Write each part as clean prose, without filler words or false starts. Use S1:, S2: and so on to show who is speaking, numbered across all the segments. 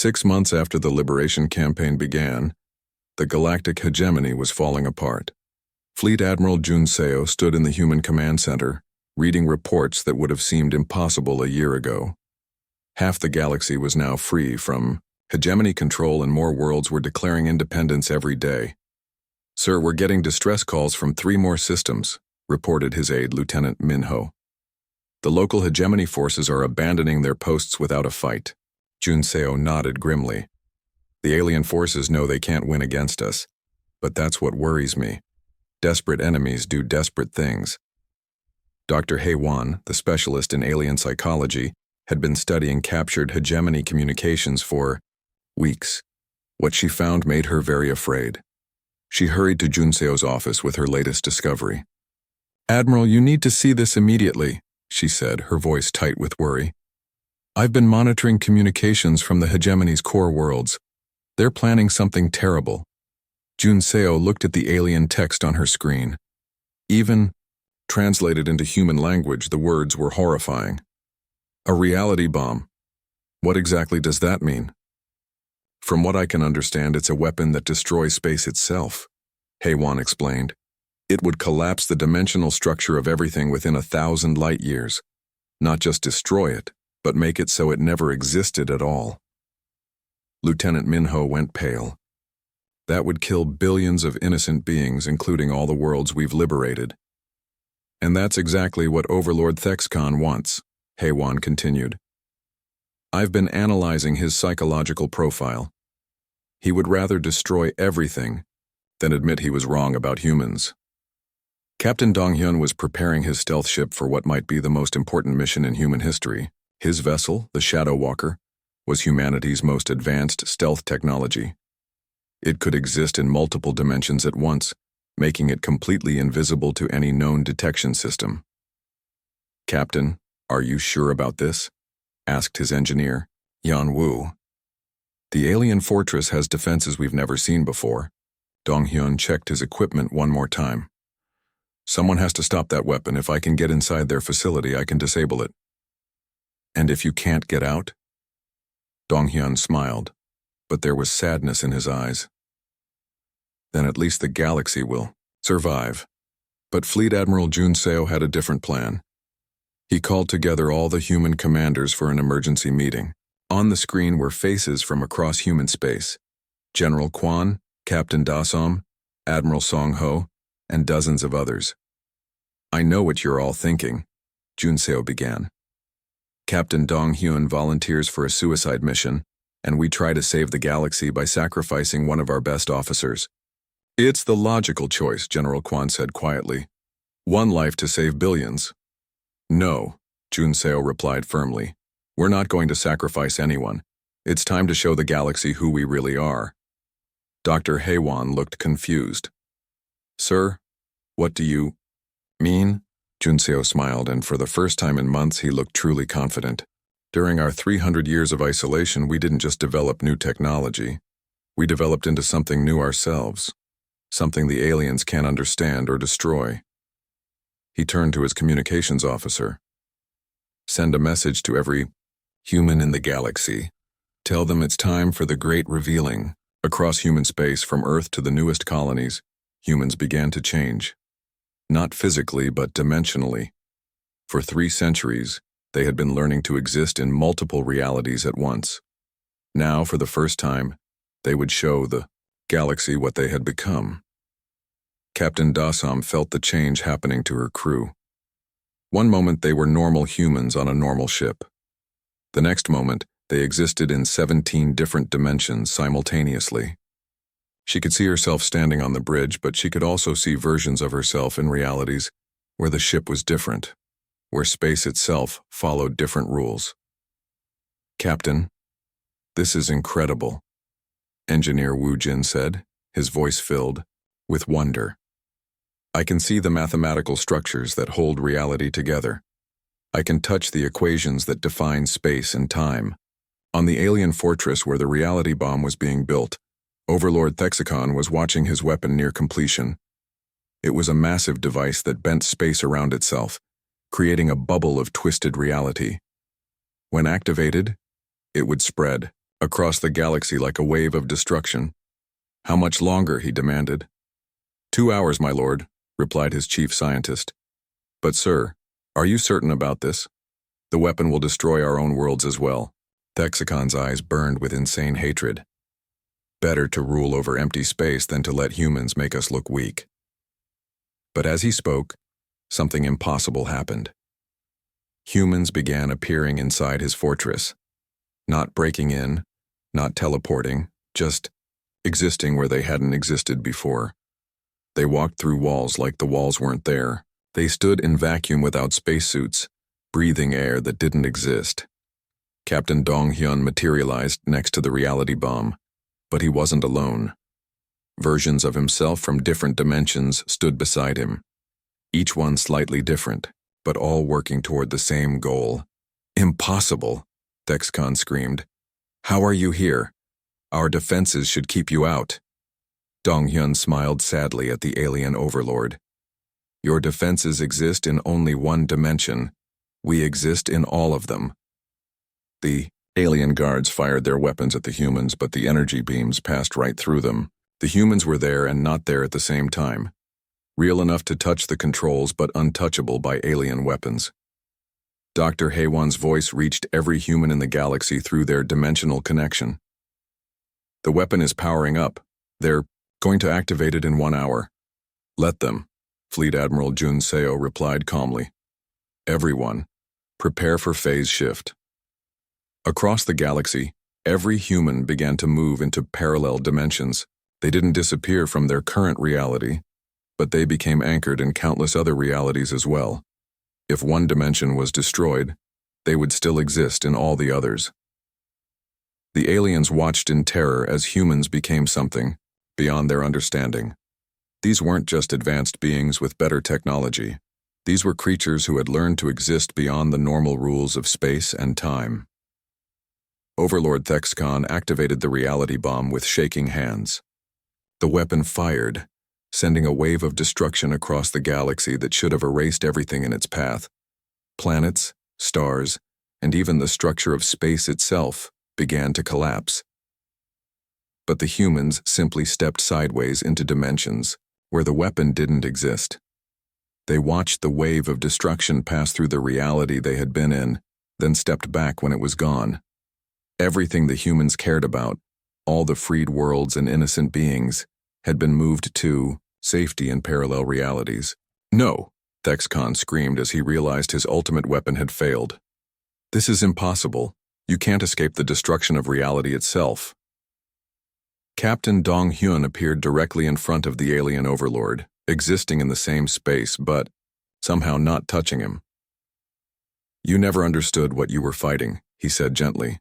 S1: 6 months after the Liberation campaign began, the galactic hegemony was falling apart. Fleet Admiral Jun Seo stood in the Human Command Center, reading reports that would have seemed impossible a year ago. Half the galaxy was now free from hegemony control and more worlds were declaring independence every day. "Sir, we're getting distress calls from 3 more systems," reported his aide, Lieutenant Minho. "The local hegemony forces are abandoning their posts without a fight." Jun Seo nodded grimly. "The alien forces know they can't win against us, but that's what worries me. Desperate enemies do desperate things." Dr. Hei-Wan, the specialist in alien psychology, had been studying captured hegemony communications for weeks. What she found made her very afraid. She hurried to Jun Seo's office with her latest discovery. "Admiral, you need to see this immediately," she said, her voice tight with worry. "I've been monitoring communications from the hegemony's core worlds. They're planning something terrible." Jun Seo looked at the alien text on her screen. Even translated into human language, the words were horrifying. "A reality bomb. What exactly does that mean?" "From what I can understand, it's a weapon that destroys space itself," Hei-Wan explained. "It would collapse the dimensional structure of everything within 1,000 light years. Not just destroy it, but make it so it never existed at all." Lieutenant Minho went pale. "That would kill billions of innocent beings, including all the worlds we've liberated." "And that's exactly what Overlord Thexcon wants," Hei-Wan continued. "I've been analyzing his psychological profile. He would rather destroy everything than admit he was wrong about humans." Captain Dong-hyun was preparing his stealth ship for what might be the most important mission in human history. His vessel, the Shadow Walker, was humanity's most advanced stealth technology. It could exist in multiple dimensions at once, making it completely invisible to any known detection system. "Captain, are you sure about this?" asked his engineer, Yan Wu. "The alien fortress has defenses we've never seen before." Dong-hyun checked his equipment one more time. "Someone has to stop that weapon. If I can get inside their facility, I can disable it." "And if you can't get out?" Dong-hyun smiled, but there was sadness in his eyes. "Then at least the galaxy will survive." But Fleet Admiral Jun Seo had a different plan. He called together all the human commanders for an emergency meeting. On the screen were faces from across human space: General Quan, Captain Dasom, Admiral Song-ho, and dozens of others. "I know what you're all thinking," Jun Seo began. "Captain Dong-hyun volunteers for a suicide mission, and we try to save the galaxy by sacrificing one of our best officers." "It's the logical choice," General Quan said quietly. "One life to save billions." "No," Jun Seo replied firmly. "We're not going to sacrifice anyone. It's time to show the galaxy who we really are." Dr. Hei-Wan looked confused. "Sir, what do you mean?" Jun Seo smiled, and for the first time in months he looked truly confident. "During our 300 years of isolation, we didn't just develop new technology. We developed into something new ourselves, something the aliens can't understand or destroy." He turned to his communications officer. "Send a message to every human in the galaxy. Tell them it's time for the great revealing." Across human space, from Earth to the newest colonies, humans began to change. Not physically, but dimensionally. For 3 centuries, they had been learning to exist in multiple realities at once. Now, for the first time, they would show the galaxy what they had become. Captain Dasom felt the change happening to her crew. One moment they were normal humans on a normal ship. The next moment, they existed in 17 different dimensions simultaneously. She could see herself standing on the bridge, but she could also see versions of herself in realities where the ship was different, where space itself followed different rules. "Captain, this is incredible," Engineer Wu Jin said, his voice filled with wonder. "I can see the mathematical structures that hold reality together. I can touch the equations that define space and time. On the alien fortress where the reality bomb was being built, Overlord Thexicon was watching his weapon near completion. It was a massive device that bent space around itself, creating a bubble of twisted reality. When activated, it would spread, across the galaxy like a wave of destruction. How much longer, he demanded. 2 hours, my lord, replied his chief scientist. But sir, are you certain about this? The weapon will destroy our own worlds as well. Thexacon's eyes burned with insane hatred. Better to rule over empty space than to let humans make us look weak. But as he spoke, something impossible happened. Humans began appearing inside his fortress. Not breaking in, not teleporting, just existing where they hadn't existed before. They walked through walls like the walls weren't there. They stood in vacuum without spacesuits, breathing air that didn't exist. Captain Dong-hyun materialized next to the reality bomb, but he wasn't alone. Versions of himself from different dimensions stood beside him, each one slightly different, but all working toward the same goal. Impossible, Thexcon screamed. How are you here? Our defenses should keep you out. Dong-hyun smiled sadly at the alien overlord. Your defenses exist in only one dimension. We exist in all of them. The alien guards fired their weapons at the humans, but the energy beams passed right through them. The humans were there and not there at the same time. Real enough to touch the controls, but untouchable by alien weapons. Dr. Haewon's voice reached every human in the galaxy through their dimensional connection. The weapon is powering up. They're going to activate it in 1 hour. Let them, Fleet Admiral Jun Seo replied calmly. Everyone, prepare for phase shift. Across the galaxy, every human began to move into parallel dimensions. They didn't disappear from their current reality, but they became anchored in countless other realities as well. If one dimension was destroyed, they would still exist in all the others. The aliens watched in terror as humans became something beyond their understanding. These weren't just advanced beings with better technology. These were creatures who had learned to exist beyond the normal rules of space and time. Overlord Thexcon activated the reality bomb with shaking hands. The weapon fired, sending a wave of destruction across the galaxy that should have erased everything in its path. Planets, stars, and even the structure of space itself began to collapse. But the humans simply stepped sideways into dimensions where the weapon didn't exist. They watched the wave of destruction pass through the reality they had been in, then stepped back when it was gone. Everything the humans cared about, all the freed worlds and innocent beings, had been moved to safety in parallel realities. No, Thexcon screamed as he realized his ultimate weapon had failed. This is impossible. You can't escape the destruction of reality itself. Captain Dong-hyun appeared directly in front of the alien overlord, existing in the same space, but somehow not touching him. You never understood what you were fighting, he said gently.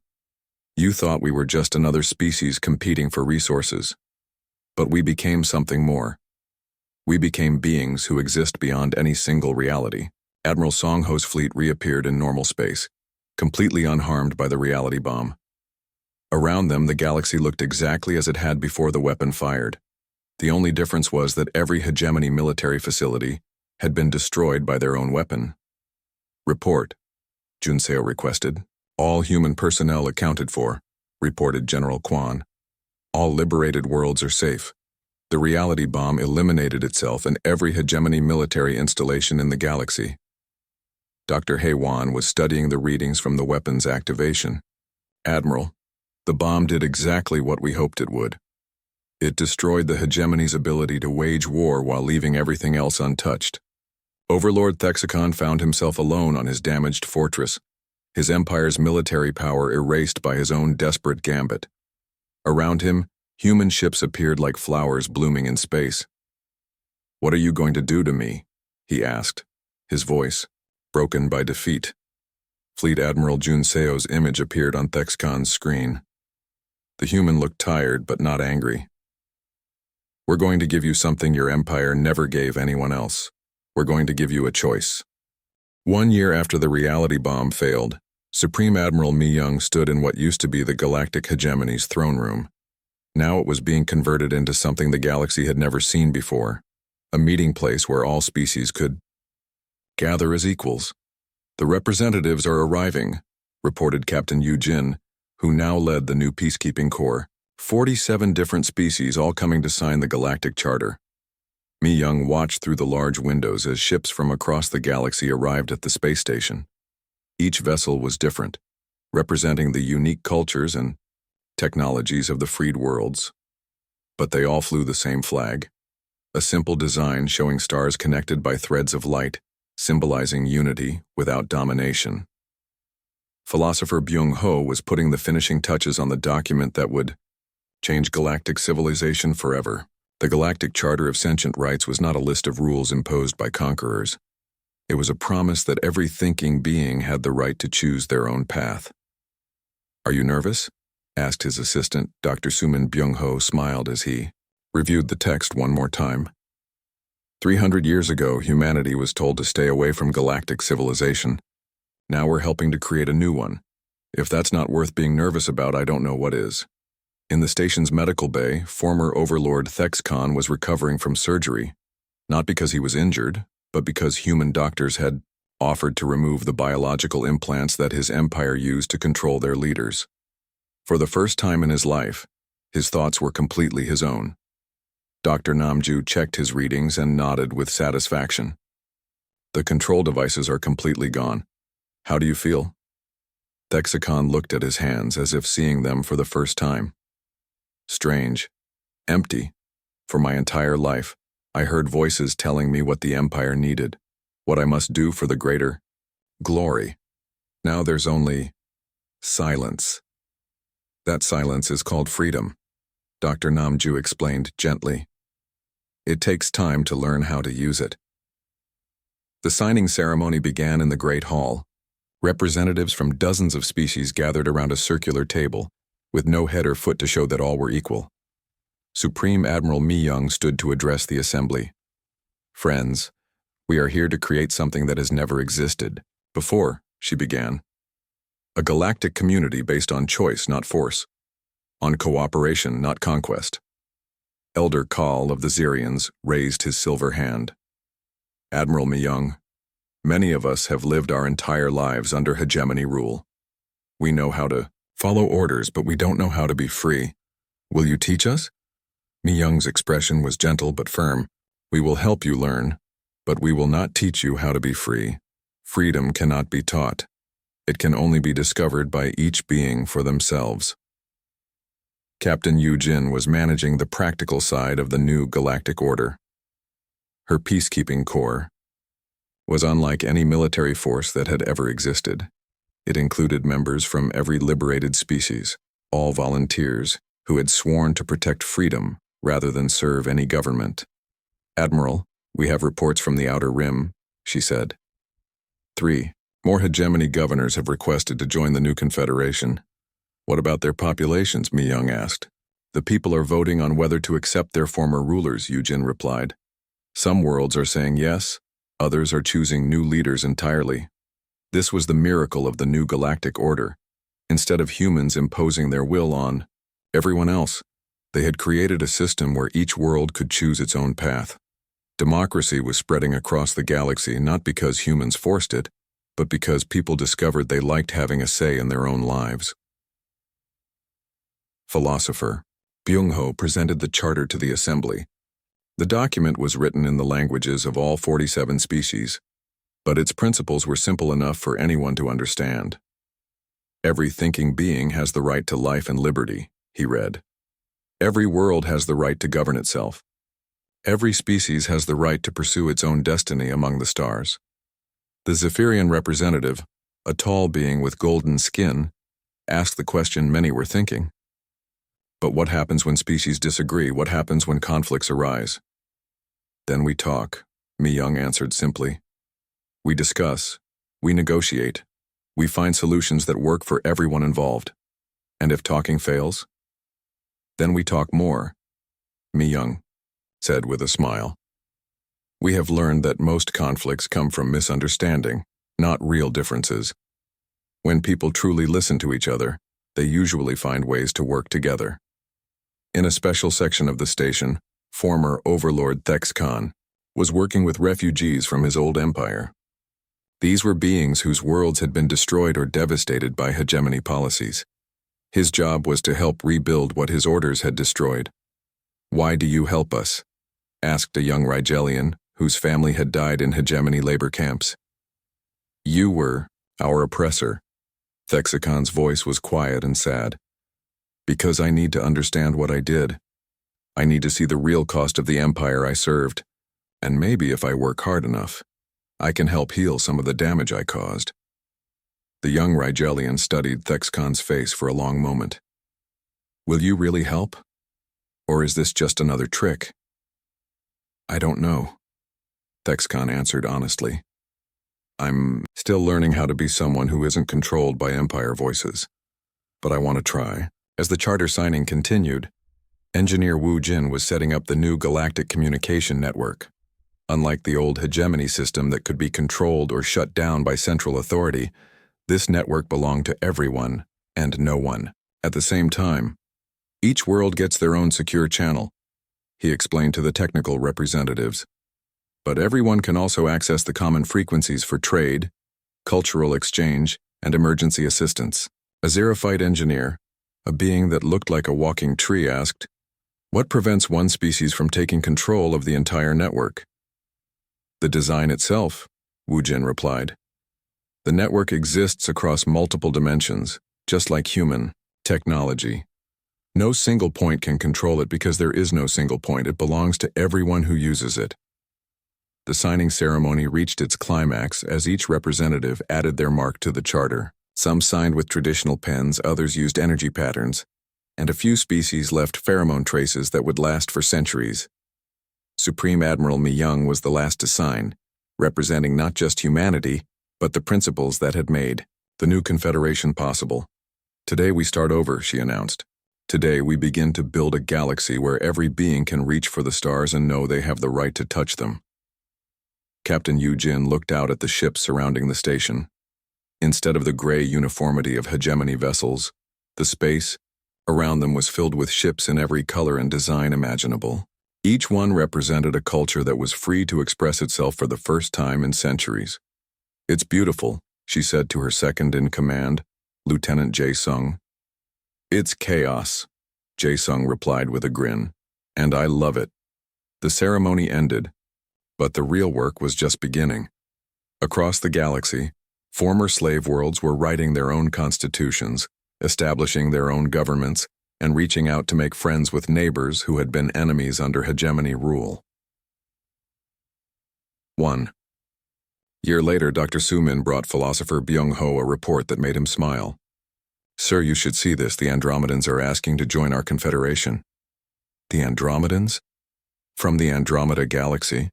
S1: You thought we were just another species competing for resources. But we became something more. We became beings who exist beyond any single reality. Admiral Song Ho's fleet reappeared in normal space, completely unharmed by the reality bomb. Around them, the galaxy looked exactly as it had before the weapon fired. The only difference was that every hegemony military facility had been destroyed by their own weapon. Report, Jun Seo requested. All human personnel accounted for, reported General Kwan. All liberated worlds are safe. The reality bomb eliminated itself and every hegemony military installation in the galaxy. Dr. Haewon was studying the readings from the weapon's activation. Admiral, the bomb did exactly what we hoped it would. It destroyed the hegemony's ability to wage war while leaving everything else untouched. Overlord Thexacon found himself alone on his damaged fortress, his empire's military power erased by his own desperate gambit. Around him, human ships appeared like flowers blooming in space. What are you going to do to me? He asked, his voice broken by defeat. Fleet Admiral Jun Seo's image appeared on Thexcon's screen. The human looked tired but not angry. We're going to give you something your empire never gave anyone else. We're going to give you a choice. 1 year after the reality bomb failed, Supreme Admiral Mi Young stood in what used to be the Galactic Hegemony's throne room. Now it was being converted into something the galaxy had never seen before, a meeting place where all species could gather as equals. The representatives are arriving, reported Captain Yu Jin, who now led the new peacekeeping corps, 47 different species all coming to sign the Galactic Charter. Mi Young watched through the large windows as ships from across the galaxy arrived at the space station. Each vessel was different, representing the unique cultures and technologies of the freed worlds. But they all flew the same flag, a simple design showing stars connected by threads of light, symbolizing unity without domination. Philosopher Byung-ho was putting the finishing touches on the document that would change galactic civilization forever. The Galactic Charter of Sentient Rights was not a list of rules imposed by conquerors. It was a promise that every thinking being had the right to choose their own path. "Are you nervous?" asked his assistant. Dr. Suman Byung-ho smiled as he reviewed the text one more time. 300 years ago, humanity was told to stay away from galactic civilization. Now we're helping to create a new one. If that's not worth being nervous about, I don't know what is. In the station's medical bay, former Overlord Thexcon was recovering from surgery, not because he was injured, but because human doctors had offered to remove the biological implants that his empire used to control their leaders. For the first time in his life, his thoughts were completely his own. Dr. Namju checked his readings and nodded with satisfaction. "The control devices are completely gone. How do you feel?" Thexicon looked at his hands as if seeing them for the first time. "Strange. Empty. For my entire life, I heard voices telling me what the Empire needed, what I must do for the greater glory. Now there's only silence. That silence is called freedom," Dr. Namju explained gently. "It takes time to learn how to use it." The signing ceremony began in the Great Hall. Representatives from dozens of species gathered around a circular table, with no head or foot to show that all were equal. Supreme Admiral Mi Young stood to address the assembly. "Friends, we are here to create something that has never existed before," she began. "A galactic community based on choice, not force. On cooperation, not conquest." Elder Kal of the Zirians raised his silver hand. "Admiral Mi Young, many of us have lived our entire lives under hegemony rule. We know how to follow orders, but we don't know how to be free. Will you teach us?" Mi Young's expression was gentle but firm. "We will help you learn, but we will not teach you how to be free. Freedom cannot be taught. It can only be discovered by each being for themselves." Captain Yu Jin was managing the practical side of the new galactic order. Her peacekeeping corps was unlike any military force that had ever existed. It included members from every liberated species, all volunteers who had sworn to protect freedom rather than serve any government. "Admiral, we have reports from the Outer Rim," she said. 3 more hegemony governors have requested to join the new confederation. "What about their populations?" Mi Young asked. "The people are voting on whether to accept their former rulers," Yujin replied. "Some worlds are saying yes, others are choosing new leaders entirely." This was the miracle of the new galactic order. Instead of humans imposing their will on everyone else, they had created a system where each world could choose its own path. Democracy was spreading across the galaxy not because humans forced it, but because people discovered they liked having a say in their own lives. Philosopher Byung-ho presented the charter to the assembly. The document was written in the languages of all 47 species, but its principles were simple enough for anyone to understand. "Every thinking being has the right to life and liberty," he read. "Every world has the right to govern itself. Every species has the right to pursue its own destiny among the stars." The Zephyrian representative, a tall being with golden skin, asked the question many were thinking. "But what happens when species disagree? What happens when conflicts arise?" "Then we talk," Mi Young answered simply. "We discuss, we negotiate, we find solutions that work for everyone involved. And if talking fails, then we talk more," Mi Young said with a smile. "We have learned that most conflicts come from misunderstanding, not real differences. When people truly listen to each other, they usually find ways to work together." In a special section of the station, former Overlord Thexcon was working with refugees from his old empire. These were beings whose worlds had been destroyed or devastated by hegemony policies. His job was to help rebuild what his orders had destroyed. "Why do you help us?" asked a young Rigelian whose family had died in hegemony labor camps. "You were our oppressor." Thexacon's voice was quiet and sad. "Because I need to understand what I did. I need to see the real cost of the empire I served, and maybe if I work hard enough, I can help heal some of the damage I caused." The young Rigelian studied Thexacon's face for a long moment. "Will you really help? Or is this just another trick?" "I don't know," Thexacon answered honestly. "I'm still learning how to be someone who isn't controlled by Empire voices. But I want to try." As the charter signing continued, Engineer Wu Jin was setting up the new Galactic Communication Network. Unlike the old hegemony system that could be controlled or shut down by central authority, this network belonged to everyone and no one. At the same time, each world gets their own secure channel, he explained to the technical representatives. But everyone can also access the common frequencies for trade, cultural exchange, and emergency assistance. A xerophyte engineer, a being that looked like a walking tree, asked, "What prevents one species from taking control of the entire network?" "The design itself," Wu Jin replied. "The network exists across multiple dimensions, just like human technology. No single point can control it because there is no single point. It belongs to everyone who uses it." The signing ceremony reached its climax as each representative added their mark to the charter. Some signed with traditional pens, others used energy patterns, and a few species left pheromone traces that would last for centuries. Supreme Admiral Mi Young was the last to sign, representing not just humanity, but the principles that had made the new Confederation possible. "Today we start over," she announced. "Today we begin to build a galaxy where every being can reach for the stars and know they have the right to touch them." Captain Yu Jin looked out at the ships surrounding the station. Instead of the gray uniformity of hegemony vessels, the space around them was filled with ships in every color and design imaginable. Each one represented a culture that was free to express itself for the first time in centuries. "It's beautiful," she said to her second-in-command, Lieutenant Jae-sung. "It's chaos," Jae-sung replied with a grin, "and I love it." The ceremony ended, but the real work was just beginning. Across the galaxy, former slave worlds were writing their own constitutions, establishing their own governments, and reaching out to make friends with neighbors who had been enemies under hegemony rule. 1. Year later, Dr. Sumin brought philosopher Byung-ho a report that made him smile. "Sir, you should see this. The Andromedans are asking to join our confederation." "The Andromedans? From the Andromeda galaxy?"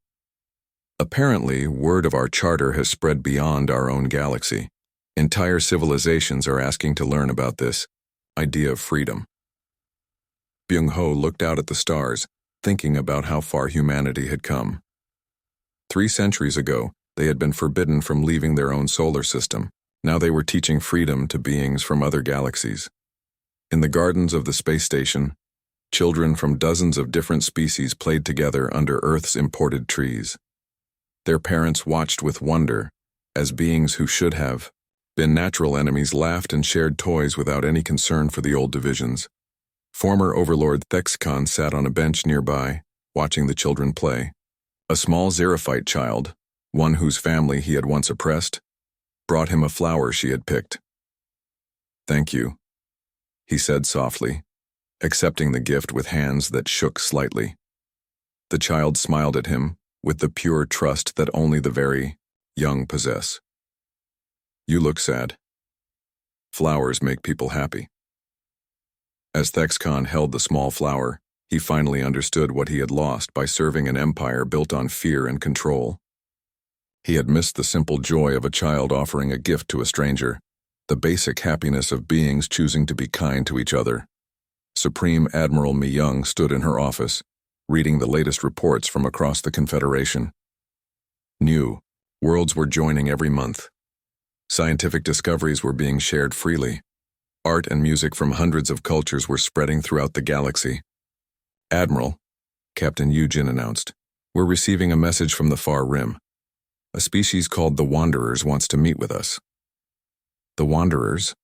S1: "Apparently, word of our charter has spread beyond our own galaxy. Entire civilizations are asking to learn about this idea of freedom." Byung-ho looked out at the stars, thinking about how far humanity had come. 3 centuries ago, they had been forbidden from leaving their own solar system. Now they were teaching freedom to beings from other galaxies. In the gardens of the space station, children from dozens of different species played together under Earth's imported trees. Their parents watched with wonder as beings who should have been natural enemies laughed and shared toys without any concern for the old divisions. Former Overlord Thexacon sat on a bench nearby, watching the children play. A small xerophyte child, one whose family he had once oppressed, brought him a flower she had picked. "Thank you," he said softly, accepting the gift with hands that shook slightly. The child smiled at him with the pure trust that only the very young possess. "You look sad. Flowers make people happy." As Thexacon held the small flower, he finally understood what he had lost by serving an empire built on fear and control. He had missed the simple joy of a child offering a gift to a stranger, the basic happiness of beings choosing to be kind to each other. Supreme Admiral Mi Young stood in her office, reading the latest reports from across the Confederation. New worlds were joining every month. Scientific discoveries were being shared freely. Art and music from hundreds of cultures were spreading throughout the galaxy. "Admiral," Captain Yu Jin announced, "we're receiving a message from the far rim. A species called the Wanderers wants to meet with us." "The Wanderers?"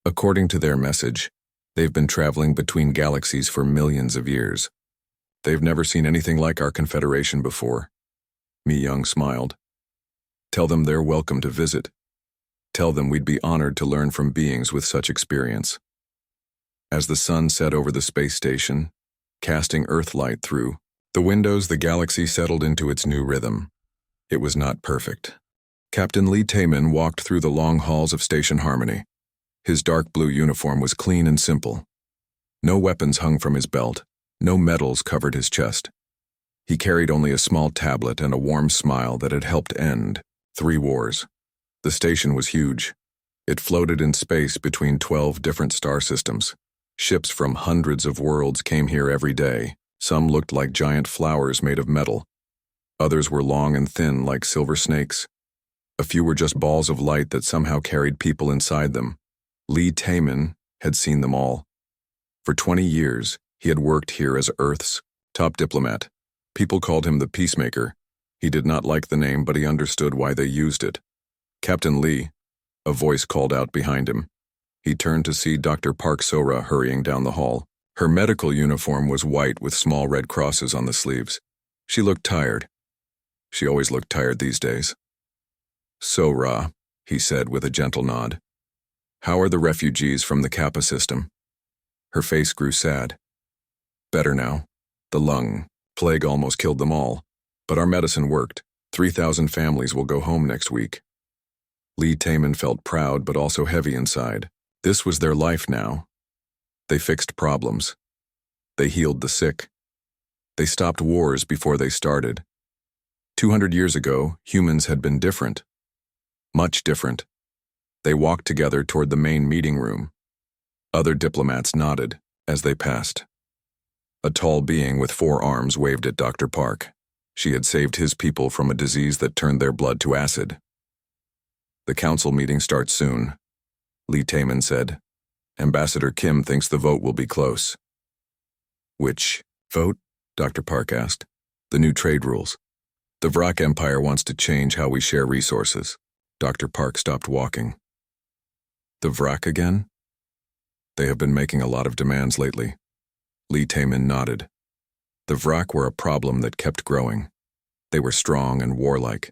S1: According to their message, They've been traveling between galaxies for millions of years. They've never seen anything like our Confederation before. Mi Young smiled. Tell them they're welcome to visit. Tell them we'd be honored to learn from beings with such experience. As the sun set over the space station, casting Earthlight through the windows, the galaxy settled into its new rhythm. It was not perfect. Captain Lee Taemin walked through the long halls of Station Harmony. His dark blue uniform was clean and simple. No weapons hung from his belt. No medals covered his chest. He carried only a small tablet and a warm smile that had helped end 3 wars. The station was huge. It floated in space between 12 different star systems. Ships from hundreds of worlds came here every day. Some looked like giant flowers made of metal. Others were long and thin like silver snakes. A few were just balls of light that somehow carried people inside them. Lee Taemin had seen them all. For 20 years, he had worked here as Earth's top diplomat. People called him the Peacemaker. He did not like the name, but he understood why they used it. Captain Lee, a voice called out behind him. He turned to see Dr. Park Sora hurrying down the hall. Her medical uniform was white with small red crosses on the sleeves. She looked tired. She always looked tired these days. Sora, he said with a gentle nod. How are the refugees from the Kappa system? Her face grew sad. Better now. The lung plague almost killed them all, but our medicine worked. 3,000 families will go home next week. Lee Taemin felt proud but also heavy inside. This was their life now. They fixed problems. They healed the sick. They stopped wars before they started. 200 years ago, humans had been different. Much different. They walked together toward the main meeting room. Other diplomats nodded as they passed. A tall being with 4 arms waved at Dr. Park. She had saved his people from a disease that turned their blood to acid. The council meeting starts soon, Lee Taemin said. Ambassador Kim thinks the vote will be close. Which vote? Dr. Park asked. The new trade rules. The Vrak Empire wants to change how we share resources. Dr. Park stopped walking. The Vrak again? They have been making a lot of demands lately. Lee Taemin nodded. The Vrak were a problem that kept growing. They were strong and warlike.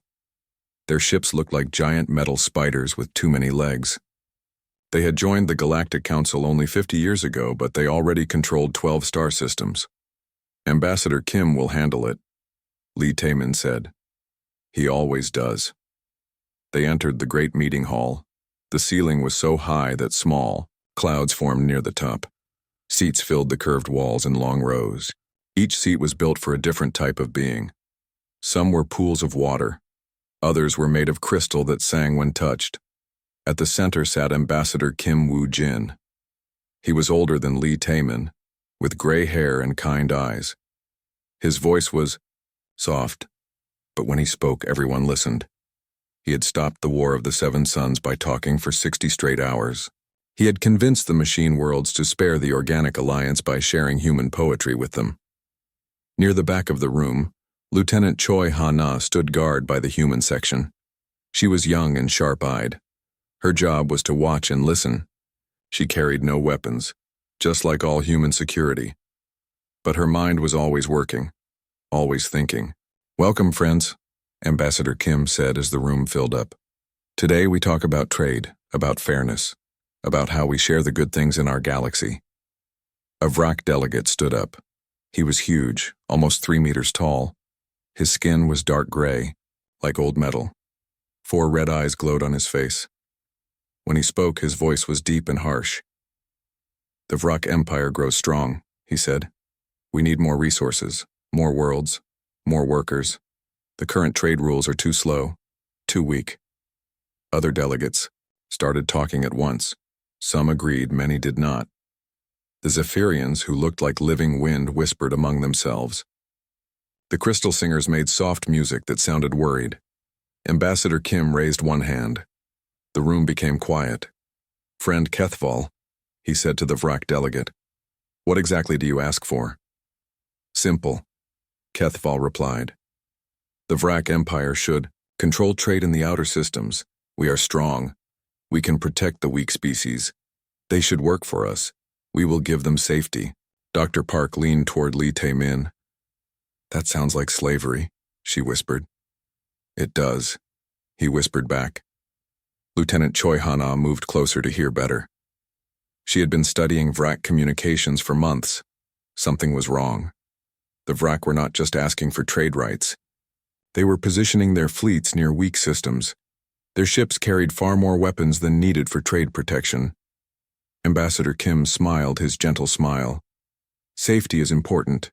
S1: Their ships looked like giant metal spiders with too many legs. They had joined the Galactic Council only 50 years ago, but they already controlled 12 star systems. Ambassador Kim will handle it, Lee Taemin said. He always does. They entered the great meeting hall. The ceiling was so high that small clouds formed near the top. Seats filled the curved walls in long rows. Each seat was built for a different type of being. Some were pools of water. Others were made of crystal that sang when touched. At the center sat Ambassador Kim Woo-jin. He was older than Lee Taemin, with gray hair and kind eyes. His voice was soft, but when he spoke, everyone listened. He had stopped the War of the Seven Suns by talking for 60 straight hours. He had convinced the machine worlds to spare the Organic Alliance by sharing human poetry with them. Near the back of the room, Lieutenant Choi Ha-na stood guard by the human section. She was young and sharp-eyed. Her job was to watch and listen. She carried no weapons, just like all human security. But her mind was always working, always thinking. Welcome, friends, Ambassador Kim said as the room filled up. Today we talk about trade, about fairness, about how we share the good things in our galaxy. A Vrak delegate stood up. He was huge, almost 3 meters tall. His skin was dark gray, like old metal. 4 red eyes glowed on his face. When he spoke, his voice was deep and harsh. The Vrak Empire grows strong, he said. We need more resources, more worlds, more workers. The current trade rules are too slow, too weak. Other delegates started talking at once. Some agreed, many did not. The Zephyrians, who looked like living wind, whispered among themselves. The Crystal Singers made soft music that sounded worried. Ambassador Kim raised one hand. The room became quiet. Friend Kethval, he said to the Vrak delegate, what exactly do you ask for? Simple, Kethval replied. The Vrak Empire should control trade in the outer systems. We are strong. We can protect the weak species. They should work for us. We will give them safety. Dr. Park leaned toward Lee Tae-min. That sounds like slavery, she whispered. It does, he whispered back. Lieutenant Choi Hana moved closer to hear better. She had been studying Vrak communications for months. Something was wrong. The Vrak were not just asking for trade rights. They were positioning their fleets near weak systems. Their ships carried far more weapons than needed for trade protection. Ambassador Kim smiled his gentle smile. Safety is important,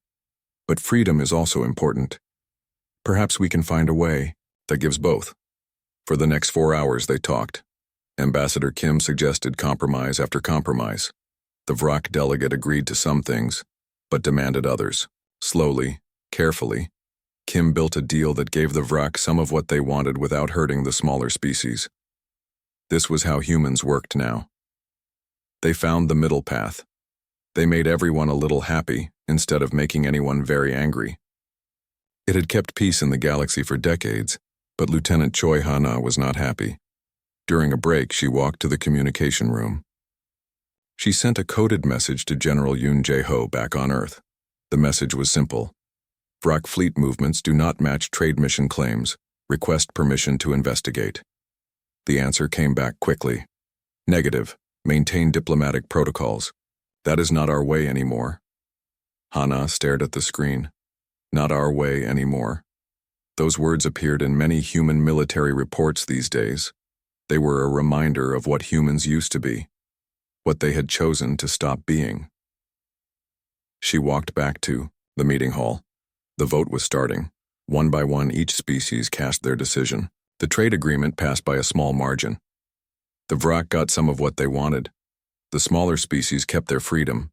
S1: but freedom is also important. Perhaps we can find a way that gives both. For the next 4 hours they talked. Ambassador Kim suggested compromise after compromise. The Vrak delegate agreed to some things, but demanded others. Slowly, carefully, Kim built a deal that gave the Vrak some of what they wanted without hurting the smaller species. This was how humans worked now. They found the middle path. They made everyone a little happy instead of making anyone very angry. It had kept peace in the galaxy for decades, but Lieutenant Choi Hana was not happy. During a break, she walked to the communication room. She sent a coded message to General Yoon Jae-ho back on Earth. The message was simple. Vrak fleet movements do not match trade mission claims. Request permission to investigate. The answer came back quickly. Negative. Maintain diplomatic protocols. That is not our way anymore. Hana stared at the screen. Not our way anymore. Those words appeared in many human military reports these days. They were a reminder of what humans used to be, what they had chosen to stop being. She walked back to the meeting hall. The vote was starting. One by one, each species cast their decision. The trade agreement passed by a small margin. The Vrak got some of what they wanted. The smaller species kept their freedom.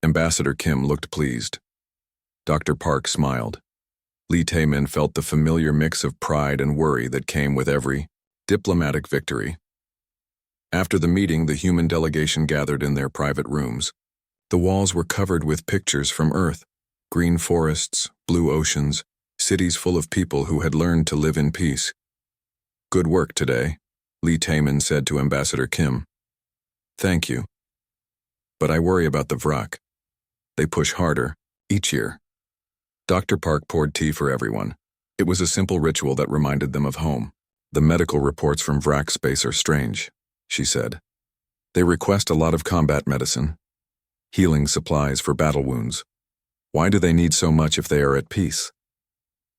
S1: Ambassador Kim looked pleased. Dr. Park smiled. Lee Tae-min felt the familiar mix of pride and worry that came with every diplomatic victory. After the meeting, the human delegation gathered in their private rooms. The walls were covered with pictures from Earth, green forests, blue oceans, cities full of people who had learned to live in peace. Good work today, Lee Tae-min said to Ambassador Kim. Thank you. But I worry about the Vrak. They push harder, each year. Dr. Park poured tea for everyone. It was a simple ritual that reminded them of home. The medical reports from Vrak space are strange, she said. They request a lot of combat medicine, healing supplies for battle wounds. Why do they need so much if they are at peace?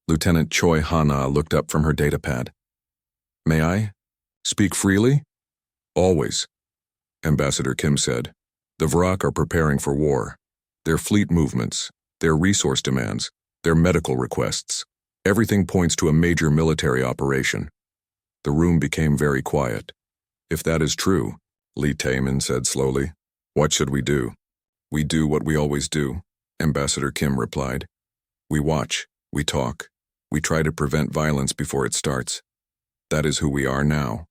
S1: Lieutenant Choi Hana looked up from her datapad. May I speak freely? Always, Ambassador Kim said. The Vrak are preparing for war. Their fleet movements, their resource demands, their medical requests. Everything points to a major military operation. The room became very quiet. If that is true, Lee Tae-min said slowly, what should we do? We do what we always do, Ambassador Kim replied. We watch, we talk, we try to prevent violence before it starts. That is who we are now.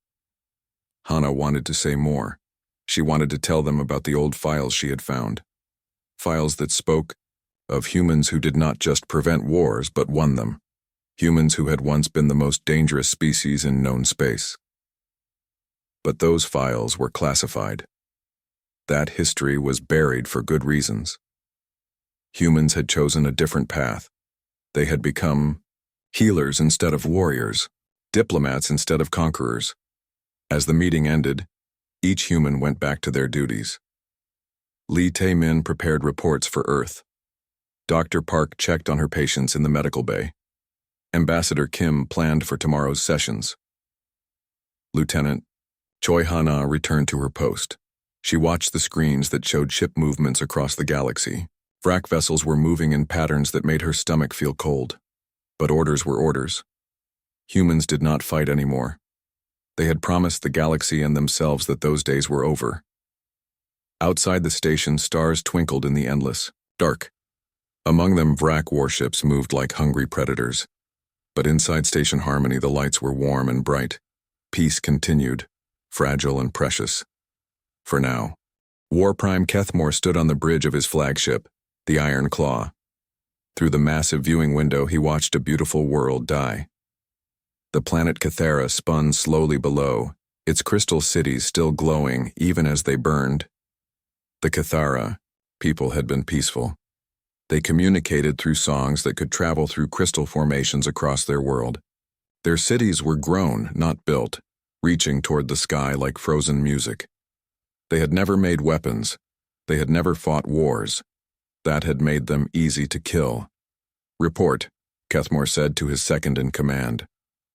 S1: Hana wanted to say more. She wanted to tell them about the old files she had found. Files that spoke of humans who did not just prevent wars but won them. Humans who had once been the most dangerous species in known space. But those files were classified. That history was buried for good reasons. Humans had chosen a different path. They had become healers instead of warriors, diplomats instead of conquerors. As the meeting ended, each human went back to their duties. Lee Tae-min prepared reports for Earth. Dr. Park checked on her patients in the medical bay. Ambassador Kim planned for tomorrow's sessions. Lieutenant Choi Hana returned to her post. She watched the screens that showed ship movements across the galaxy. Vrak vessels were moving in patterns that made her stomach feel cold. But orders were orders. Humans did not fight anymore. They had promised the galaxy and themselves that those days were over. Outside the station, stars twinkled in the endless dark. Among them, Vrak warships moved like hungry predators. But inside Station Harmony, the lights were warm and bright. Peace continued, fragile and precious. For now, War Prime Kethmore stood on the bridge of his flagship, the Iron Claw. Through the massive viewing window, he watched a beautiful world die. The planet Cathera spun slowly below, its crystal cities still glowing even as they burned. The Cathara people had been peaceful. They communicated through songs that could travel through crystal formations across their world. Their cities were grown, not built, reaching toward the sky like frozen music. They had never made weapons. They had never fought wars. That had made them easy to kill. "Report," Kethmore said to his second-in-command.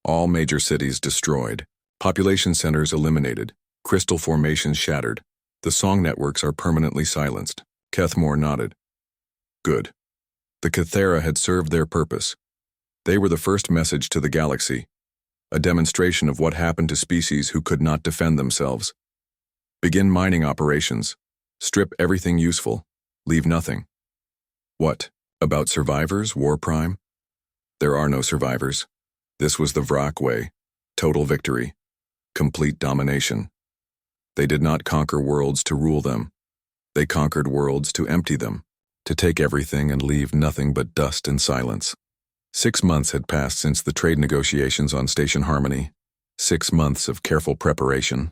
S1: "All major cities destroyed. Population centers eliminated. Crystal formations shattered. The song networks are permanently silenced." Kethmore nodded. Good. The Cathara had served their purpose. They were the first message to the galaxy, a demonstration of what happened to species who could not defend themselves. Begin mining operations. Strip everything useful. Leave nothing. What? About survivors, War Prime? There are no survivors. This was the Vrak way. Total victory. Complete domination. They did not conquer worlds to rule them. They conquered worlds to empty them, to take everything and leave nothing but dust and silence. 6 months had passed since the trade negotiations on Station Harmony. 6 months of careful preparation.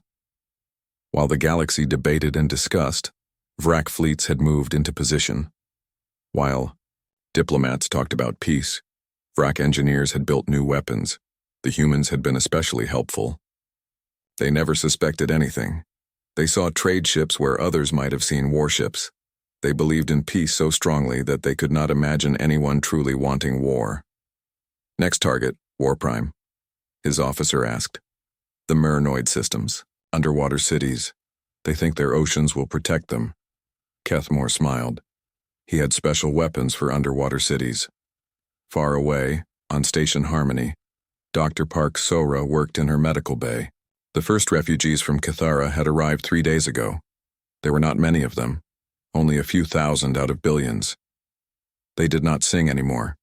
S1: While the galaxy debated and discussed, Vrak fleets had moved into position. While diplomats talked about peace, Vrak engineers had built new weapons. The humans had been especially helpful. They never suspected anything. They saw trade ships where others might have seen warships. They believed in peace so strongly that they could not imagine anyone truly wanting war. "Next target, War Prime," his officer asked. "The Myrnoid systems, underwater cities. They think their oceans will protect them." Kethmore smiled. He had special weapons for underwater cities. Far away, on Station Harmony, Dr. Park Sora worked in her medical bay. The first refugees from Cathara had arrived 3 days ago. There were not many of them, only a few thousand out of billions. They did not sing anymore.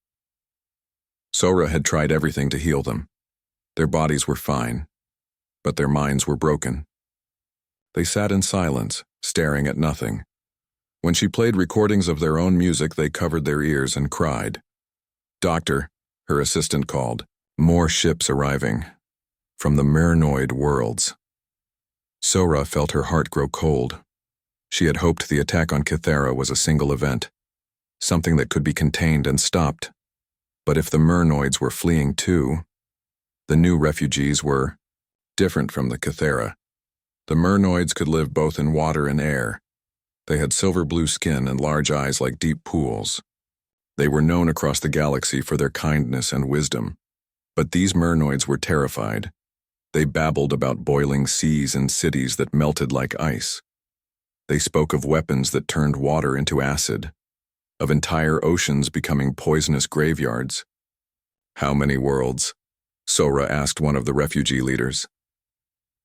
S1: Sora had tried everything to heal them. Their bodies were fine, but their minds were broken. They sat in silence, staring at nothing. When she played recordings of their own music, they covered their ears and cried. "Doctor," her assistant called. "More ships arriving. From the Myrnoid worlds." Sora felt her heart grow cold. She had hoped the attack on Cathara was a single event, something that could be contained and stopped. But if the Myrnoids were fleeing too, the new refugees were different from the Cathara. The Myrnoids could live both in water and air. They had silver-blue skin and large eyes like deep pools. They were known across the galaxy for their kindness and wisdom. But these Myrnoids were terrified. They babbled about boiling seas and cities that melted like ice. They spoke of weapons that turned water into acid, of entire oceans becoming poisonous graveyards. "How many worlds?" Sora asked one of the refugee leaders.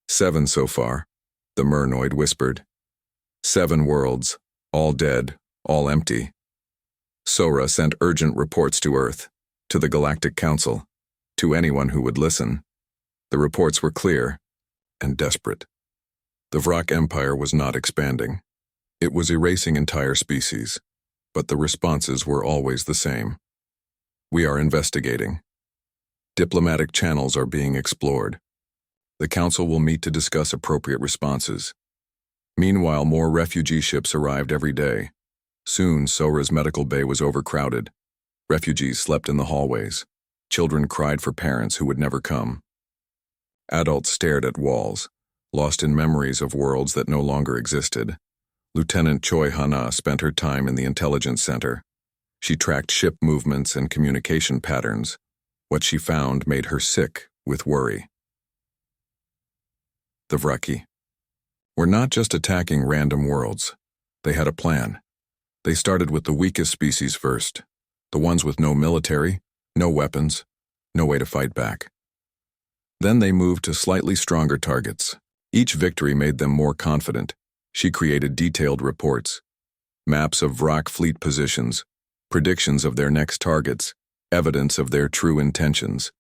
S1: 7 so far, the Myrnoid whispered. 7 worlds, all dead, all empty. Sora sent urgent reports to Earth, to the Galactic Council, to anyone who would listen. The reports were clear and desperate. The Vrak Empire was not expanding. It was erasing entire species, but the responses were always the same. "We are investigating. Diplomatic channels are being explored. The Council will meet to discuss appropriate responses." Meanwhile, more refugee ships arrived every day. Soon, Sora's medical bay was overcrowded. Refugees slept in the hallways. Children cried for parents who would never come. Adults stared at walls, lost in memories of worlds that no longer existed. Lieutenant Choi Hana spent her time in the intelligence center. She tracked ship movements and communication patterns. What she found made her sick with worry. The Vraki were not just attacking random worlds. They had a plan. They started with the weakest species first, the ones with no military, no weapons, no way to fight back. Then they moved to slightly stronger targets. Each victory made them more confident. She created detailed reports, maps of Vrak fleet positions, predictions of their next targets, evidence of their true intentions.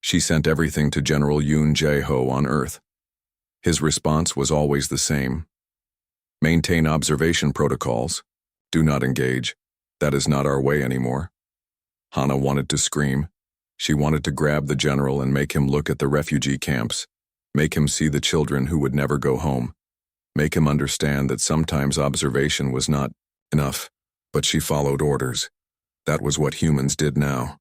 S1: She sent everything to General Yoon Jae-ho on Earth. His response was always the same. "Maintain observation protocols. Do not engage. That is not our way anymore." Hana wanted to scream. She wanted to grab the general and make him look at the refugee camps, make him see the children who would never go home. make him understand that sometimes observation was not enough, but she followed orders. That was what humans did now.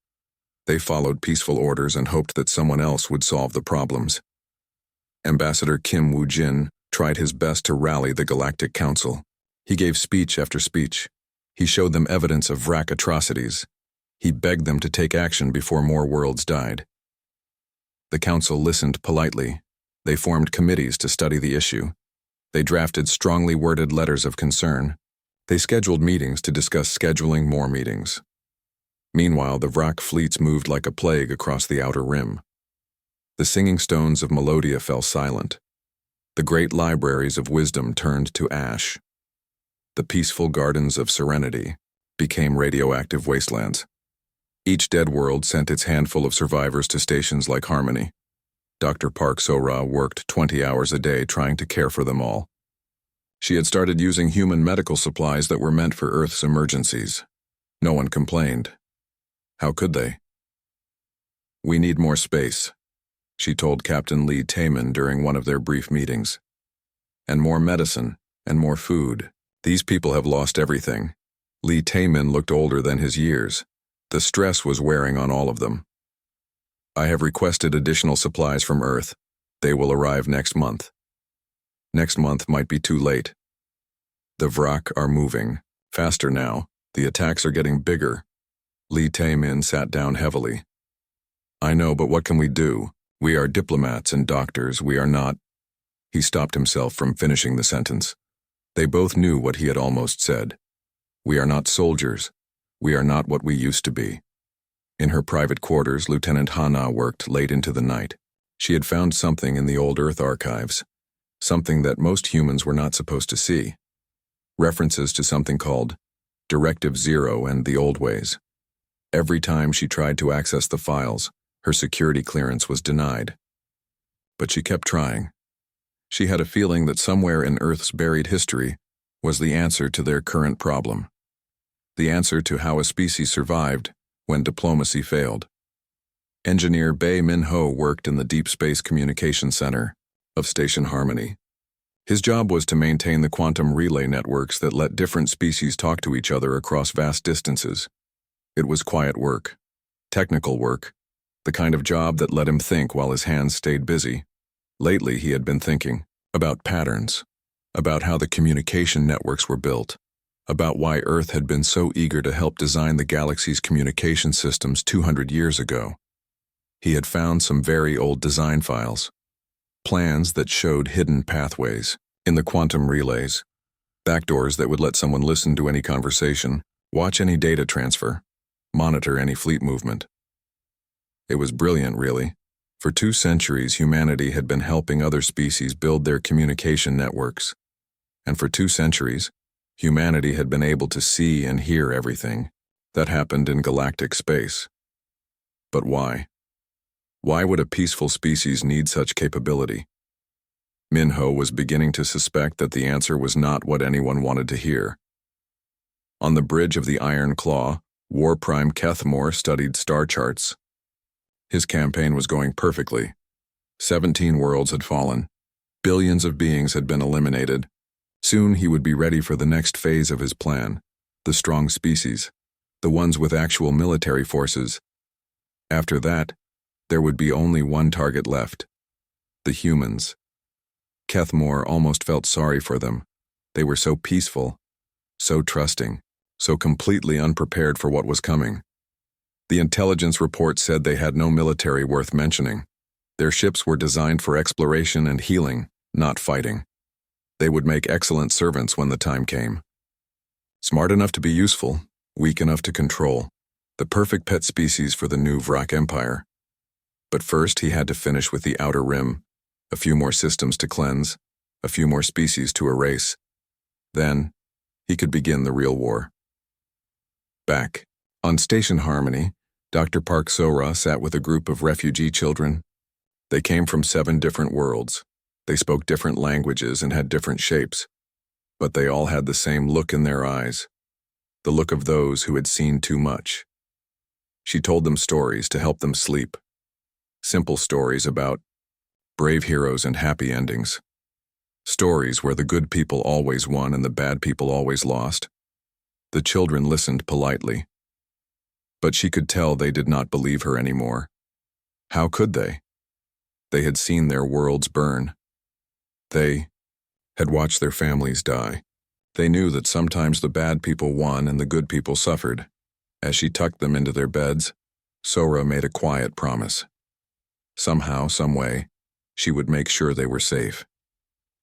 S1: They followed peaceful orders and hoped that someone else would solve the problems. Ambassador Kim Woo-jin tried his best to rally the Galactic Council. He gave speech after speech. He showed them evidence of Vrak atrocities. He begged them to take action before more worlds died. The Council listened politely. They formed committees to study the issue. They drafted strongly worded letters of concern. They scheduled meetings to discuss scheduling more meetings. Meanwhile, the Vrak fleets moved like a plague across the outer rim. The singing stones of Melodia fell silent. The great libraries of wisdom turned to ash. The peaceful gardens of serenity became radioactive wastelands. Each dead world sent its handful of survivors to stations like Harmony. Dr. Park So-ra worked 20 hours a day trying to care for them all. She had started using human medical supplies that were meant for Earth's emergencies. No one complained. How could they? "We need more space," she told Captain Lee Taemin during one of their brief meetings. "And more medicine, and more food. These people have lost everything." Lee Taemin looked older than his years. The stress was wearing on all of them. "I have requested additional supplies from Earth. They will arrive next month." Next month might be too late. The Vrak are moving. Faster now. The attacks are getting bigger. Lee Taemin sat down heavily. "I know, but what can we do? We are diplomats and doctors. We are not—" He stopped himself from finishing the sentence. They both knew what he had almost said. "We are not soldiers. We are not what we used to be." In her private quarters, Lieutenant Hana worked late into the night. She had found something in the old Earth archives, something that most humans were not supposed to see. References to something called Directive Zero and the Old Ways. Every time she tried to access the files, her security clearance was denied. But she kept trying. She had a feeling that somewhere in Earth's buried history was the answer to their current problem. The answer to how a species survived when diplomacy failed. Engineer Bae Min-ho worked in the Deep Space Communication Center of Station Harmony. His job was to maintain the quantum relay networks that let different species talk to each other across vast distances. It was quiet work, technical work, the kind of job that let him think while his hands stayed busy. Lately, he had been thinking about patterns, about how the communication networks were built, about why Earth had been so eager to help design the galaxy's communication systems 200 years ago. He had found some very old design files, plans that showed hidden pathways in the quantum relays, backdoors that would let someone listen to any conversation, watch any data transfer, monitor any fleet movement. It was brilliant, really. For 2 centuries, humanity had been helping other species build their communication networks. And for 2 centuries, humanity had been able to see and hear everything that happened in galactic space. But why? Why would a peaceful species need such capability? Min-ho was beginning to suspect that the answer was not what anyone wanted to hear. On the bridge of the Iron Claw, War Prime Kethmore studied star charts. His campaign was going perfectly. 17 worlds had fallen. Billions of beings had been eliminated. Soon he would be ready for the next phase of his plan, the strong species, the ones with actual military forces. After that, there would be only one target left: the humans. Kethmore almost felt sorry for them. They were so peaceful, so trusting, so completely unprepared for what was coming. The intelligence report said they had no military worth mentioning. Their ships were designed for exploration and healing, not fighting. They would make excellent servants when the time came. Smart enough to be useful, weak enough to control. The perfect pet species for the new Vrak Empire. But first he had to finish with the Outer Rim, a few more systems to cleanse, a few more species to erase. Then, he could begin the real war. Back on Station Harmony, Dr. Park So-ra sat with a group of refugee children. They came from 7 different worlds. They spoke different languages and had different shapes. But they all had the same look in their eyes, the look of those who had seen too much. She told them stories to help them sleep. Simple stories about brave heroes and happy endings. Stories where the good people always won and the bad people always lost. The children listened politely, but she could tell they did not believe her anymore. How could they? They had seen their worlds burn. They had watched their families die. They knew that sometimes the bad people won and the good people suffered. As she tucked them into their beds, Sora made a quiet promise. Somehow, some way, she would make sure they were safe.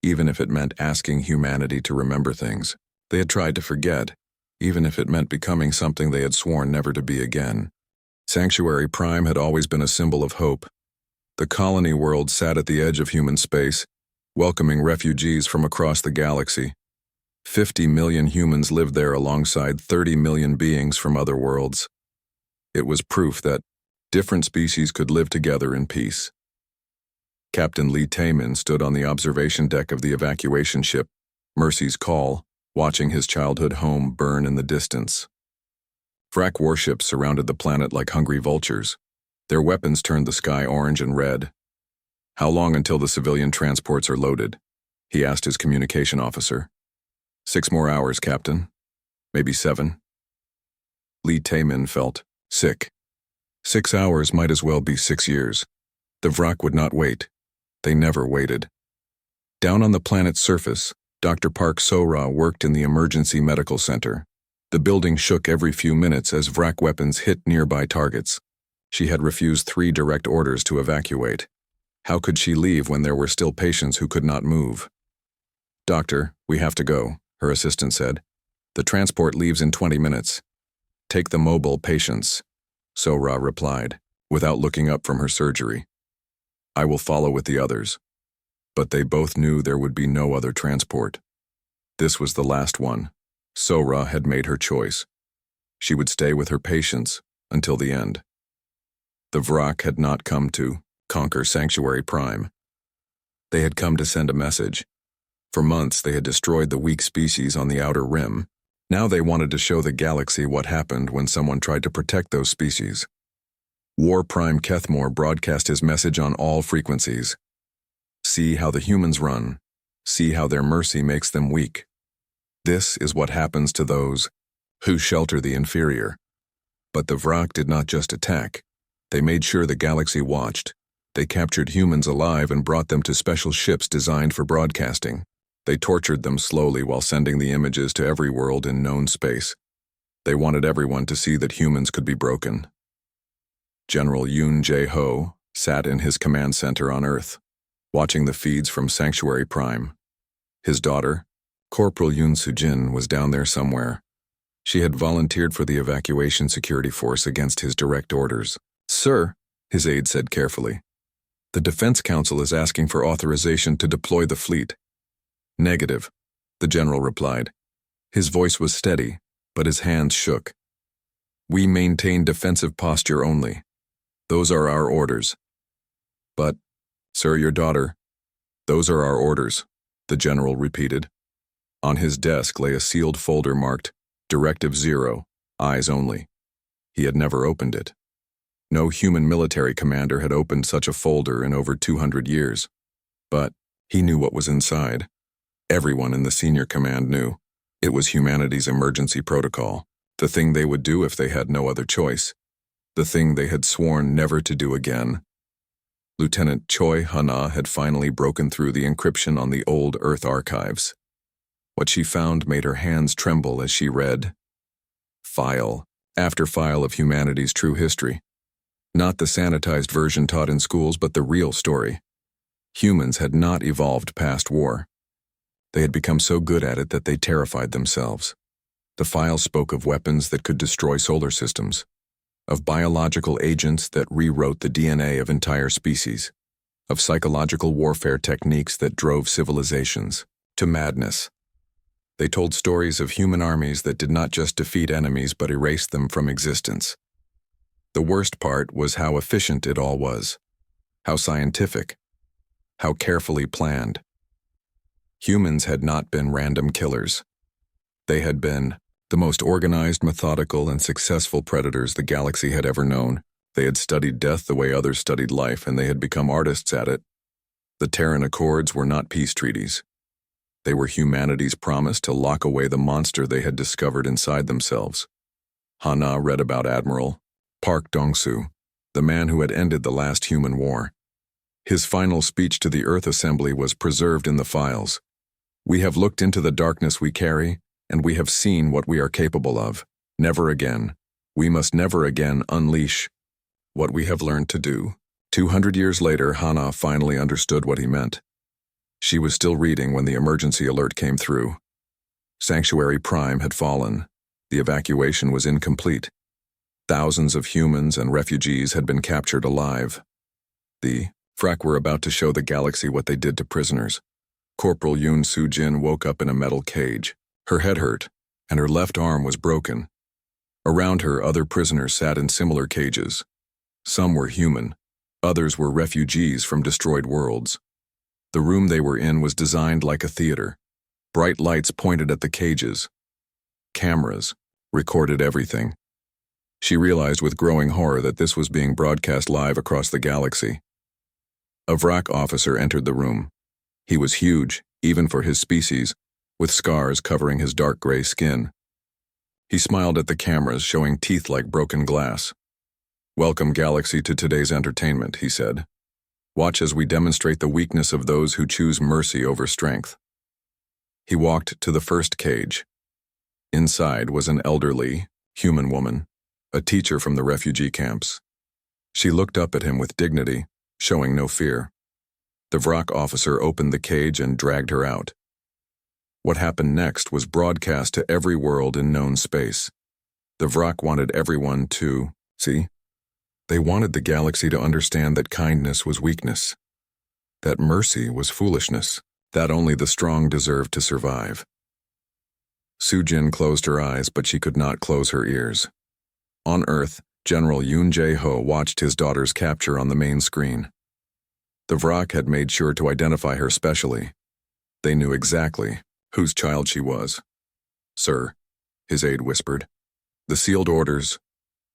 S1: Even if it meant asking humanity to remember things they had tried to forget, even if it meant becoming something they had sworn never to be again. Sanctuary Prime had always been a symbol of hope. The colony world sat at the edge of human space, welcoming refugees from across the galaxy. 50 million humans lived there alongside 30 million beings from other worlds. It was proof that different species could live together in peace. Captain Lee Taemin stood on the observation deck of the evacuation ship, Mercy's Call, watching his childhood home burn in the distance. Wrack warships surrounded the planet like hungry vultures. Their weapons turned the sky orange and red. "How long until the civilian transports are loaded?" he asked his communication officer. 6 more hours, Captain. Maybe 7. Lee Taemin felt sick. 6 hours might as well be 6 years. The Wrack would not wait. They never waited. Down on the planet's surface, Dr. Park Sora worked in the emergency medical center. The building shook every few minutes as Wrack weapons hit nearby targets. She had refused 3 direct orders to evacuate. How could she leave when there were still patients who could not move? "Doctor, we have to go," her assistant said. "The transport leaves in 20 minutes. Take the mobile patients," Sora replied, without looking up from her surgery. "I will follow with the others." But they both knew there would be no other transport. This was the last one. Sora had made her choice. She would stay with her patients until the end. The Wrack had not come to conquer Sanctuary Prime. They had come to send a message. For months they had destroyed the weak species on the outer rim. Now they wanted to show the galaxy what happened when someone tried to protect those species. War Prime Kethmore broadcast his message on all frequencies. "See how the humans run. See how their mercy makes them weak. This is what happens to those who shelter the inferior." But the Wrack did not just attack. They made sure the galaxy watched. They captured humans alive and brought them to special ships designed for broadcasting. They tortured them slowly while sending the images to every world in known space. They wanted everyone to see that humans could be broken. General Yoon Jae-ho sat in his command center on Earth, watching the feeds from Sanctuary Prime. His daughter, Corporal Yoon Soo-jin, was down there somewhere. She had volunteered for the evacuation security force against his direct orders. "Sir," his aide said carefully, "the Defense Council is asking for authorization to deploy the fleet." "Negative," the general replied. His voice was steady, but his hands shook. "We maintain defensive posture only. Those are our orders." "But, sir, your daughter—" "Those are our orders," the general repeated. On his desk lay a sealed folder marked Directive 0, Eyes Only. He had never opened it. No human military commander had opened such a folder in over 200 years. But he knew what was inside. Everyone in the senior command knew. It was humanity's emergency protocol, the thing they would do if they had no other choice, the thing they had sworn never to do again. Lieutenant Choi Hana had finally broken through the encryption on the old Earth archives. What she found made her hands tremble as she read. File after file of humanity's true history. Not the sanitized version taught in schools, but the real story. Humans had not evolved past war. They had become so good at it that they terrified themselves. The file spoke of weapons that could destroy solar systems, of biological agents that rewrote the DNA of entire species, of psychological warfare techniques that drove civilizations to madness. They told stories of human armies that did not just defeat enemies but erased them from existence. The worst part was how efficient it all was, how scientific, how carefully planned. Humans had not been random killers. They had been the most organized, methodical, and successful predators the galaxy had ever known. They had studied death the way others studied life, and they had become artists at it. The Terran Accords were not peace treaties. They were humanity's promise to lock away the monster they had discovered inside themselves. Hana read about Admiral Park Dong-soo, the man who had ended the last human war. His final speech to the Earth Assembly was preserved in the files. "We have looked into the darkness we carry, and we have seen what we are capable of. Never again. We must never again unleash what we have learned to do." 200 years later, Hana finally understood what he meant. She was still reading when the emergency alert came through. Sanctuary Prime had fallen. The evacuation was incomplete. Thousands of humans and refugees had been captured alive. The Frak were about to show the galaxy what they did to prisoners. Corporal Yoon Soo-jin woke up in a metal cage. Her head hurt, and her left arm was broken. Around her, other prisoners sat in similar cages. Some were human. Others were refugees from destroyed worlds. The room they were in was designed like a theater. Bright lights pointed at the cages. Cameras recorded everything. She realized with growing horror that this was being broadcast live across the galaxy. A Vrak officer entered the room. He was huge, even for his species, with scars covering his dark gray skin. He smiled at the cameras, showing teeth like broken glass. "Welcome, Galaxy, to today's entertainment," he said. "Watch as we demonstrate the weakness of those who choose mercy over strength." He walked to the first cage. Inside was an elderly, human woman, a teacher from the refugee camps. She looked up at him with dignity, showing no fear. The Vrak officer opened the cage and dragged her out. What happened next was broadcast to every world in known space. The Vrak wanted everyone to see. They wanted the galaxy to understand that kindness was weakness, that mercy was foolishness, that only the strong deserved to survive. Soo-jin closed her eyes, but she could not close her ears. On Earth, General Yoon Jae-ho watched his daughter's capture on the main screen. The Vrak had made sure to identify her specially. They knew exactly whose child she was. "Sir," his aide whispered. "The sealed orders."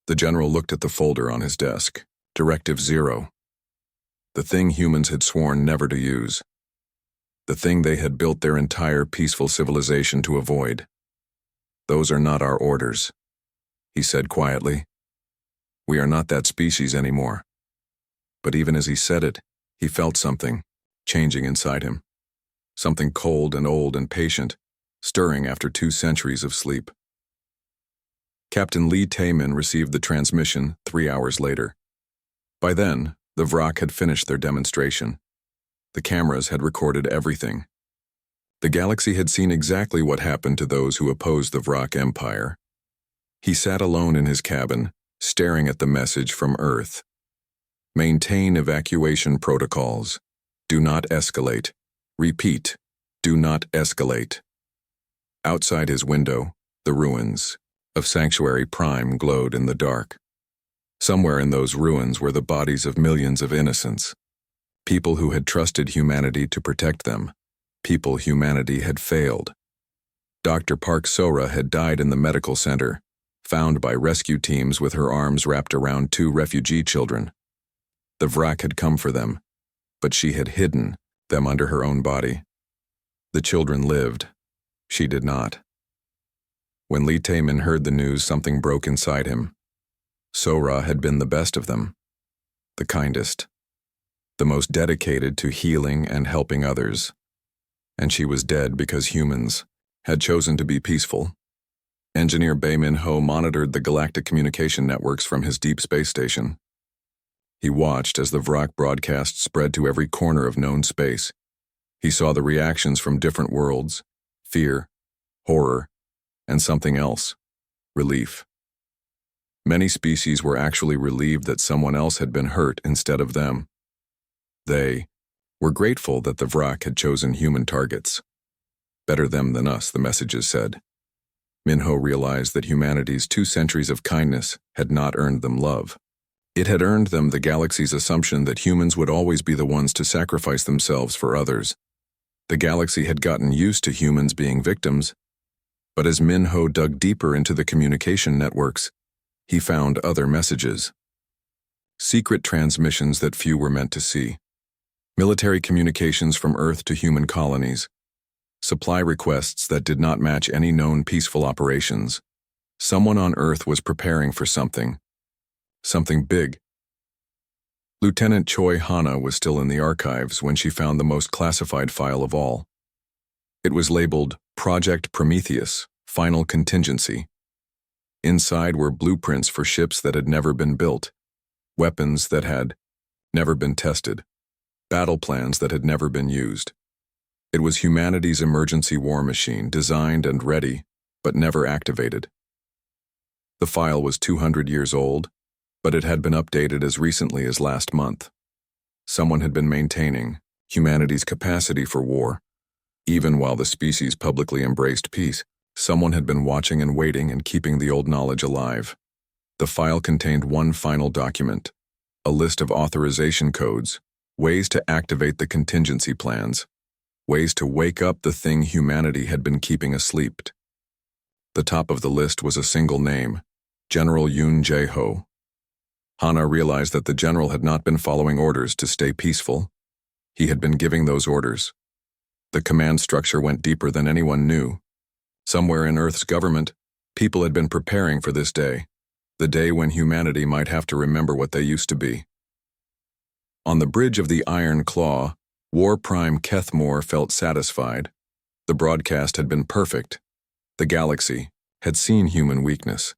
S1: The general looked at the folder on his desk. Directive 0. The thing humans had sworn never to use. The thing they had built their entire peaceful civilization to avoid. "Those are not our orders," he said quietly. "We are not that species anymore." But even as he said it, he felt something changing inside him. Something cold and old and patient, stirring after 2 centuries of sleep. Captain Lee Taemin received the transmission 3 hours later. By then, the Vrak had finished their demonstration. The cameras had recorded everything. The galaxy had seen exactly what happened to those who opposed the Vrak Empire. He sat alone in his cabin, staring at the message from Earth. "Maintain evacuation protocols. Do not escalate. Repeat, do not escalate." Outside his window, the ruins of Sanctuary Prime glowed in the dark. Somewhere in those ruins were the bodies of millions of innocents. People who had trusted humanity to protect them. People humanity had failed. Dr. Park Sora had died in the medical center, found by rescue teams with her arms wrapped around 2 refugee children. The Vrak had come for them, but she had hidden them under her own body. The children lived. She did not. When Lee Taemin heard the news, something broke inside him. Sora had been the best of them, the kindest, the most dedicated to healing and helping others. And she was dead because humans had chosen to be peaceful. Engineer Bae Min-ho monitored the galactic communication networks from his deep space station. He watched as the Vrak broadcast spread to every corner of known space. He saw the reactions from different worlds: fear, horror, and something else: relief. Many species were actually relieved that someone else had been hurt instead of them. They were grateful that the Vrak had chosen human targets. Better them than us, the messages said. Minho realized that humanity's 2 centuries of kindness had not earned them love. It had earned them the galaxy's assumption that humans would always be the ones to sacrifice themselves for others. The galaxy had gotten used to humans being victims, but as Minho dug deeper into the communication networks, he found other messages. Secret transmissions that few were meant to see. Military communications from Earth to human colonies. supply requests that did not match any known peaceful operations. Someone on Earth was preparing for something big. Lieutenant Choi Hana was still in the archives when she found the most classified file of all. It was labeled Project Prometheus, Final Contingency. Inside were blueprints for ships that had never been built, weapons that had never been tested, battle plans that had never been used. It was humanity's emergency war machine, designed and ready, but never activated. The file was 200 years old, but it had been updated as recently as last month. Someone had been maintaining humanity's capacity for war. Even while the species publicly embraced peace, someone had been watching and waiting and keeping the old knowledge alive. The file contained one final document, a list of authorization codes, ways to activate the contingency plans, ways to wake up the thing humanity had been keeping asleep. The top of the list was a single name, General Yoon Jae-ho. Hana realized that the general had not been following orders to stay peaceful. He had been giving those orders. The command structure went deeper than anyone knew. Somewhere in Earth's government, people had been preparing for this day, the day when humanity might have to remember what they used to be. On the bridge of the Iron Claw, War Prime Kethmore felt satisfied. The broadcast had been perfect. The galaxy had seen human weakness.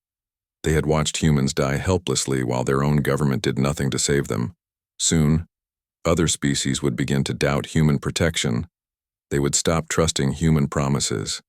S1: They had watched humans die helplessly while their own government did nothing to save them. Soon, other species would begin to doubt human protection. They would stop trusting human promises.